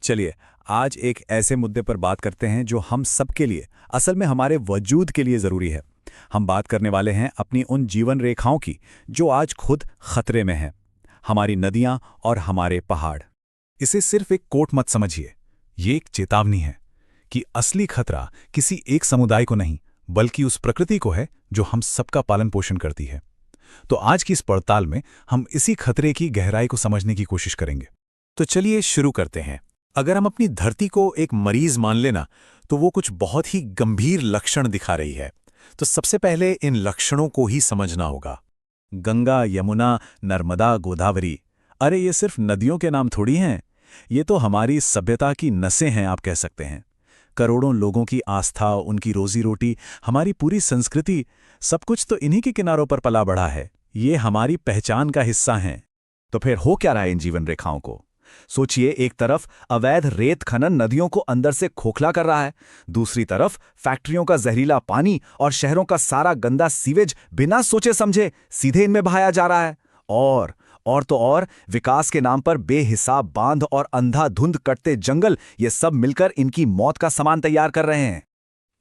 चलिए, आज एक ऐसे मुद्दे पर बात करते हैं जो हम सबके लिए, असल में हमारे वजूद के लिए ज़रूरी है। हम बात करने वाले हैं अपनी उन जीवन रेखाओं की जो आज खुद खतरे में हैं। हमारी नदियां और हमारे पहाड़। इसे सिर्फ एक कोट मत समझिए, ये एक चेतावनी है कि असली खतरा किसी एक समुदाय को नहीं, बल्कि उस प्रकृति को है जो हम सबका पालन पोषण करती है। तो आज की इस पड़ताल में हम इसी खतरे की गहराई को समझने की कोशिश करेंगे। तो चलिए शुरू करते हैं। अगर हम अपनी धरती को एक मरीज मान लेना, तो वो कुछ बहुत ही गंभीर लक्षण दिखा रही है। तो सबसे पहले इन लक्षणों को ही समझना होगा। गंगा, यमुना, नर्मदा, गोदावरी, अरे ये सिर्फ नदियों के नाम थोड़ी हैं, ये तो हमारी सभ्यता की नसें हैं, आप कह सकते हैं। करोड़ों लोगों की आस्था, उनकी रोजी रोटी, हमारी पूरी संस्कृति, सब कुछ तो इन्हीं के किनारों पर पला बढ़ा है। ये हमारी पहचान का हिस्सा हैं। तो फिर हो क्या रहा है इन जीवन रेखाओं को? सोचिए, एक तरफ अवैध रेत खनन नदियों को अंदर से खोखला कर रहा है, दूसरी तरफ फैक्ट्रियों का जहरीला पानी और शहरों का सारा गंदा सीवेज बिना सोचे समझे सीधे इनमें बहाया जा रहा है। और विकास के नाम पर बेहिसाब बांध और अंधाधुंध कटते जंगल, ये सब मिलकर इनकी मौत का सामान तैयार कर रहे हैं।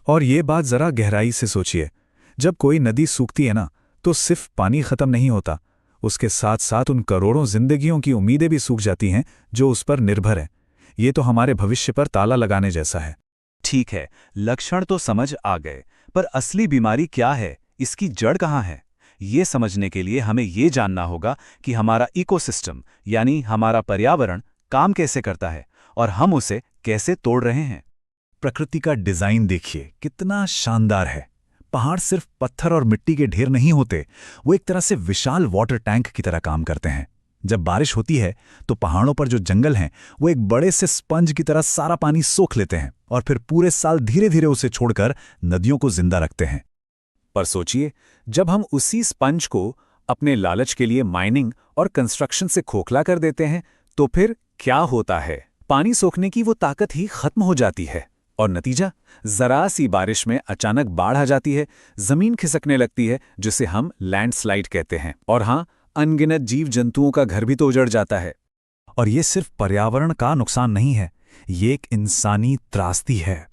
और ये बात जरा गहराई से सोचिए, जब कोई नदी सूखती है ना, तो सिर्फ पानी खत्म नहीं होता, उसके साथ साथ उन करोड़ों जिंदगियों की उम्मीदें भी सूख जाती हैं जो उस पर निर्भर है। ये तो हमारे भविष्य पर ताला लगाने जैसा है। ठीक है, लक्षण तो समझ आ गए, पर असली बीमारी क्या है, इसकी जड़ कहाँ है? ये समझने के लिए हमें ये जानना होगा कि हमारा इकोसिस्टम यानी हमारा पर्यावरण काम कैसे करता है और हम उसे कैसे तोड़ रहे हैं। प्रकृति का डिजाइन देखिए, कितना शानदार है। पहाड़ सिर्फ पत्थर और मिट्टी के ढेर नहीं होते, वो एक तरह से विशाल वाटर टैंक की तरह काम करते हैं। जब बारिश होती है तो पहाड़ों पर जो जंगल हैं वो एक बड़े से स्पंज की तरह सारा पानी सोख लेते हैं और फिर पूरे साल धीरे धीरे उसे छोड़कर नदियों को जिंदा रखते हैं। पर सोचिए, जब हम उसी स्पंज को अपने लालच के लिए माइनिंग और कंस्ट्रक्शन से खोखला कर देते हैं, तो फिर क्या होता है? पानी सोखने की वो ताकत ही खत्म हो जाती है और नतीजा, जरा सी बारिश में अचानक बाढ़ आ जाती है, जमीन खिसकने लगती है, जिसे हम लैंडस्लाइड कहते हैं। और हाँ, अनगिनत जीव जंतुओं का घर भी तो उजड़ जाता है। और ये सिर्फ पर्यावरण का नुकसान नहीं है, ये एक इंसानी त्रासदी है।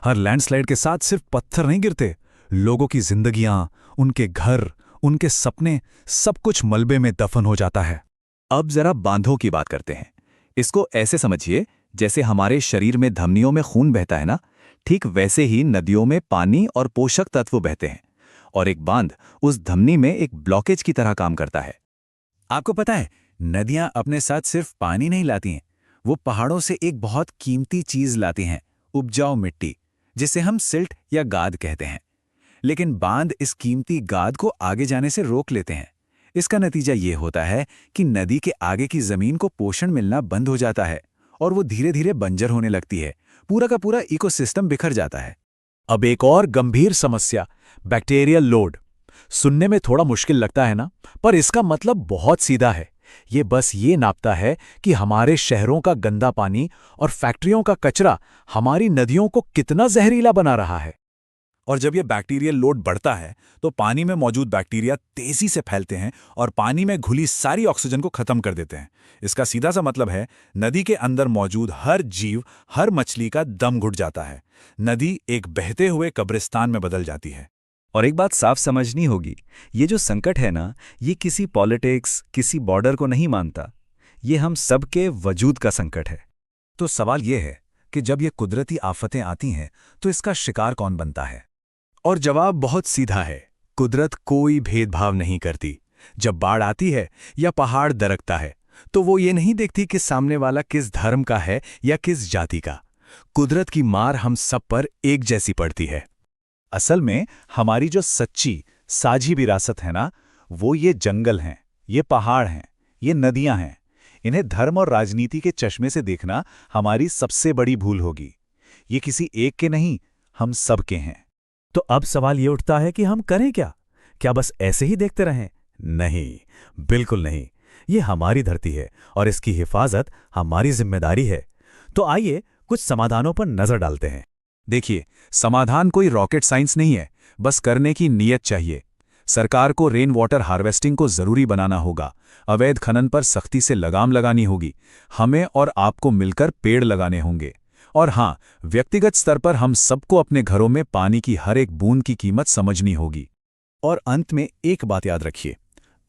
हर लैंडस्लाइड के साथ सिर्फ पत्थर नहीं गिरते, लोगों की जिंदगियां, उनके घर, उनके सपने, सब कुछ मलबे में दफन हो जाता है। अब जरा बांधों की बात करते हैं। इसको ऐसे समझिए, जैसे हमारे शरीर में धमनियों में खून बहता है ना, ठीक वैसे ही नदियों में पानी और पोषक तत्व बहते हैं, और एक बांध उस धमनी में एक ब्लॉकेज की तरह काम करता है। आपको पता है, नदियां अपने साथ सिर्फ पानी नहीं लाती हैं, वो पहाड़ों से एक बहुत कीमती चीज लाती हैं, उपजाऊ मिट्टी, जिसे हम सिल्ट या गाद कहते हैं। लेकिन बांध इस कीमती गाद को आगे जाने से रोक लेते हैं। इसका नतीजा ये होता है कि नदी के आगे की जमीन को पोषण मिलना बंद हो जाता है और वो धीरे धीरे बंजर होने लगती है। पूरा का पूरा इकोसिस्टम बिखर जाता है। अब एक और गंभीर समस्या, बैक्टीरियल लोड। सुनने में थोड़ा मुश्किल लगता है ना, पर इसका मतलब बहुत सीधा है। ये बस ये नापता है कि हमारे शहरों का गंदा पानी और फैक्ट्रियों का कचरा हमारी नदियों को कितना जहरीला बना रहा है। और जब ये बैक्टीरियल लोड बढ़ता है तो पानी में मौजूद बैक्टीरिया तेजी से फैलते हैं और पानी में घुली सारी ऑक्सीजन को खत्म कर देते हैं। इसका सीधा सा मतलब है, नदी के अंदर मौजूद हर जीव, हर मछली का दम घुट जाता है। नदी एक बहते हुए कब्रिस्तान में बदल जाती है। और एक बात साफ समझनी होगी, ये जो संकट है ना, ये किसी पॉलिटिक्स, किसी बॉर्डर को नहीं मानता। ये हम सबके वजूद का संकट है। तो सवाल ये है कि जब ये कुदरती आफतें आती हैं तो इसका शिकार कौन बनता है? और जवाब बहुत सीधा है, कुदरत कोई भेदभाव नहीं करती। जब बाढ़ आती है या पहाड़ दरकता है, तो वो ये नहीं देखती कि सामने वाला किस धर्म का है या किस जाति का। कुदरत की मार हम सब पर एक जैसी पड़ती है। असल में हमारी जो सच्ची साझी विरासत है ना, वो ये जंगल हैं, ये पहाड़ हैं, ये नदियां हैं। इन्हें धर्म और राजनीति के चश्मे से देखना हमारी सबसे बड़ी भूल होगी। ये किसी एक के नहीं, हम सब के हैं। तो अब सवाल ये उठता है कि हम करें क्या? क्या बस ऐसे ही देखते रहें? नहीं, बिल्कुल नहीं। ये हमारी धरती है और इसकी हिफाजत हमारी जिम्मेदारी है। तो आइए कुछ समाधानों पर नजर डालते हैं। देखिए, समाधान कोई रॉकेट साइंस नहीं है, बस करने की नीयत चाहिए। सरकार को रेन वाटर हार्वेस्टिंग को जरूरी बनाना होगा, अवैध खनन पर सख्ती से लगाम लगानी होगी, हमें और आपको मिलकर पेड़ लगाने होंगे। और हाँ, व्यक्तिगत स्तर पर हम सबको अपने घरों में पानी की हर एक बूंद की कीमत समझनी होगी। और अंत में एक बात याद रखिए,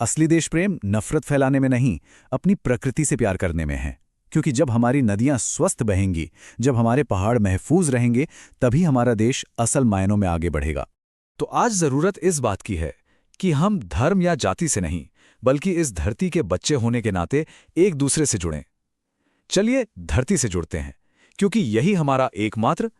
असली देश प्रेम नफरत फैलाने में नहीं, अपनी प्रकृति से प्यार करने में है। क्योंकि जब हमारी नदियां स्वस्थ बहेंगी, जब हमारे पहाड़ महफूज रहेंगे, तभी हमारा देश असल मायनों में आगे बढ़ेगा। तो आज जरूरत इस बात की है कि हम धर्म या जाति से नहीं, बल्कि इस धरती के बच्चे होने के नाते एक दूसरे से जुड़ें। चलिए धरती से जुड़ते हैं, क्योंकि यही हमारा एकमात्र